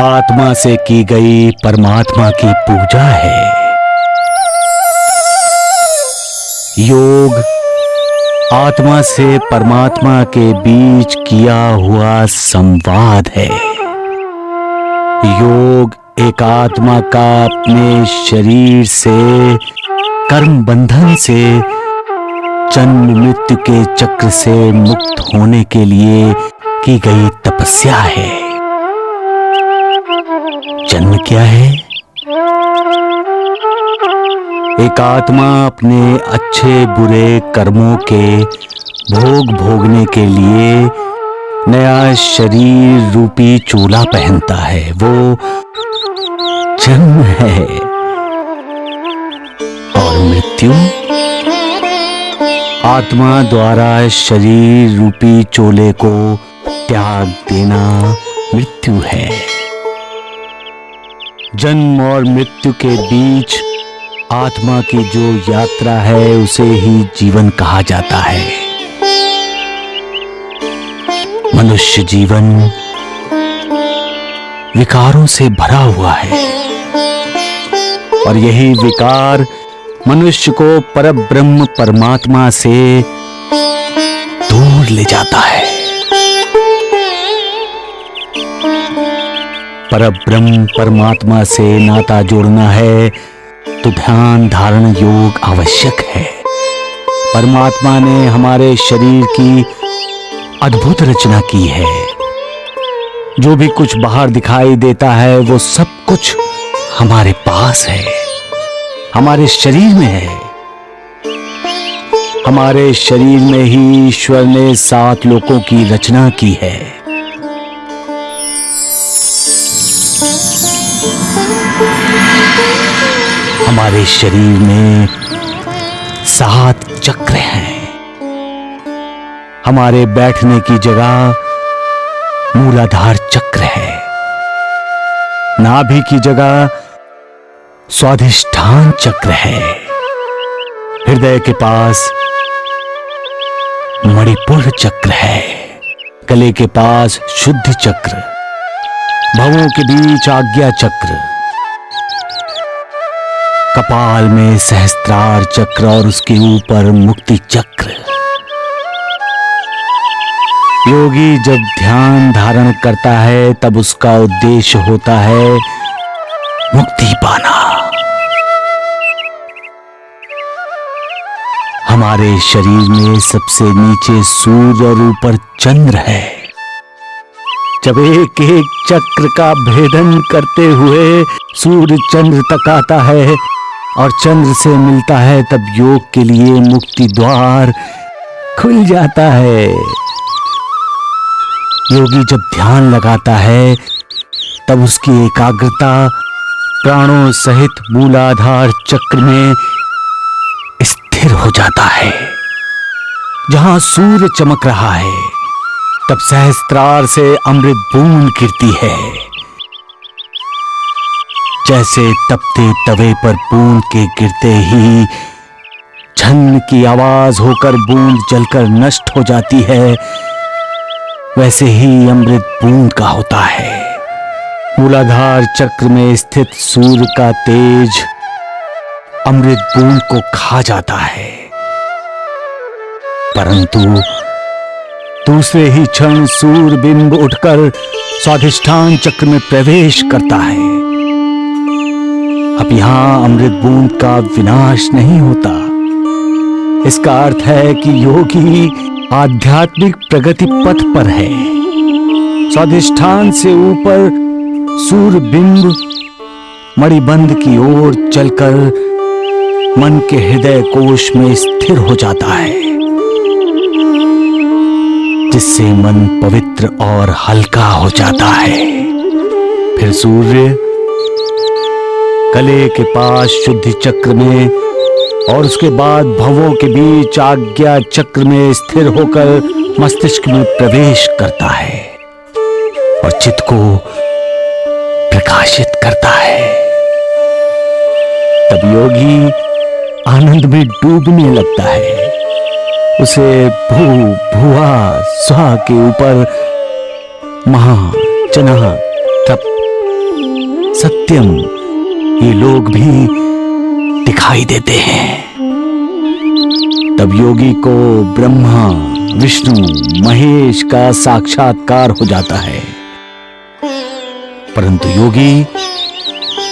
आत्मा से की गई परमात्मा की पूजा है। योग आत्मा से परमात्मा के बीच किया हुआ संवाद है। योग एक आत्मा का अपने शरीर से, कर्म बंधन से, जन्म मृत्यु के चक्र से मुक्त होने के लिए की गई तपस्या है। जन्म क्या है? एक आत्मा अपने अच्छे बुरे कर्मों के भोग भोगने के लिए नया शरीर रूपी चोला पहनता है। वो जन्म है। और मृत्यु आत्मा द्वारा शरीर रूपी चोले को त्याग देना मृत्यु है। जन्म और मृत्यु के बीच आत्मा की जो यात्रा है उसे ही जीवन कहा जाता है। मनुष्य जीवन विकारों से भरा हुआ है और यही विकार मनुष्य को परब्रह्म परमात्मा से दूर ले जाता है। परब्रह्म परमात्मा से नाता जोड़ना है तो ध्यान धारण योग आवश्यक है। परमात्मा ने हमारे शरीर की अद्भुत रचना की है। जो भी कुछ बाहर दिखाई देता है वो सब कुछ हमारे पास है, हमारे शरीर में है। हमारे शरीर में ही ईश्वर ने 7 लोकों की रचना की है। हमारे शरीर में 7 चक्र हैं। हमारे बैठने की जगह मूलाधार चक्र है। नाभि की जगह स्वाधिष्ठान चक्र है। हृदय के पास मणिपुर चक्र है। गले के पास शुद्ध चक्र, भवों के बीच आज्ञा चक्र, कपाल में सहस्त्रार चक्र और उसके ऊपर मुक्ति चक्र। योगी जब ध्यान धारण करता है तब उसका उद्देश्य होता है मुक्ति पाना। हमारे शरीर में सबसे नीचे सूर्य और ऊपर चंद्र है। जब एक एक चक्र का भेदन करते हुए सूर्य चंद्र तक आता है और चंद्र से मिलता है तब योग के लिए मुक्ति द्वार खुल जाता है। योगी जब ध्यान लगाता है तब उसकी एकाग्रता प्राणों सहित मूलाधार चक्र में स्थिर हो जाता है। जहां सूर्य चमक रहा है तब सहस्त्रार से अमृत बूंद गिरती है। जैसे तपते तवे पर बूंद के गिरते ही झन की आवाज होकर बूंद जलकर नष्ट हो जाती है, वैसे ही अमृत बूंद का होता है। मूलाधार चक्र में स्थित सूर्य का तेज अमृत बूंद को खा जाता है, परंतु दूसरे ही क्षण सूर्य बिंब उठकर स्वाधिष्ठान चक्र में प्रवेश करता है। अब यहां अमृत बूंद का विनाश नहीं होता। इसका अर्थ है कि योगी आध्यात्मिक प्रगति पथ पर है। स्वाधिष्ठान से ऊपर सूर्य बिंब मणिबंध की ओर चलकर मन के हृदय कोश में स्थिर हो जाता है, जिससे मन पवित्र और हल्का हो जाता है। फिर सूर्य गले के पास शुद्धि चक्र में और उसके बाद भवों के बीच आज्ञा चक्र में स्थिर होकर मस्तिष्क में प्रवेश करता है और चित्त को प्रकाशित करता है। तब योगी आनंद में डूबने लगता है। उसे भू भुआ स्वा के ऊपर महा जना तप सत्यम ये लोग भी दिखाई देते हैं। तब योगी को ब्रह्मा विष्णु महेश का साक्षात्कार हो जाता है। परंतु योगी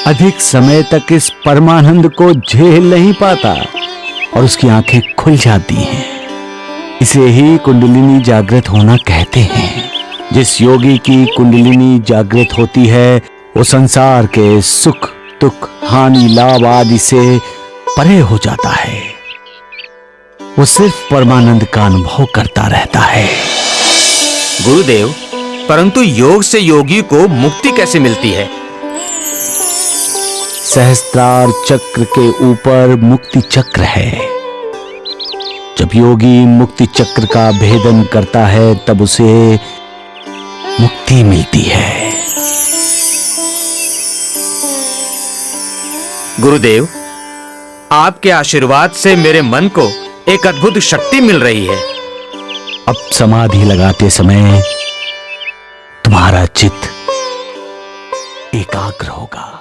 अधिक समय तक इस परमानंद को झेल नहीं पाता और उसकी आंखें खुल जाती हैं। इसे ही कुंडलिनी जागृत होना कहते हैं। जिस योगी की कुंडलिनी जागृत होती है वो संसार के सुख दुख हानि लाभ आदि से परे हो जाता है। वो सिर्फ परमानंद का अनुभव करता रहता है। गुरुदेव, परंतु योग से योगी को मुक्ति कैसे मिलती है? सहस्त्रार चक्र के ऊपर मुक्ति चक्र है। जब योगी मुक्ति चक्र का भेदन करता है तब उसे मुक्ति मिलती है। गुरुदेव, आपके आशीर्वाद से मेरे मन को एक अद्भुत शक्ति मिल रही है। अब समाधि लगाते समय तुम्हारा चित्त एकाग्र होगा।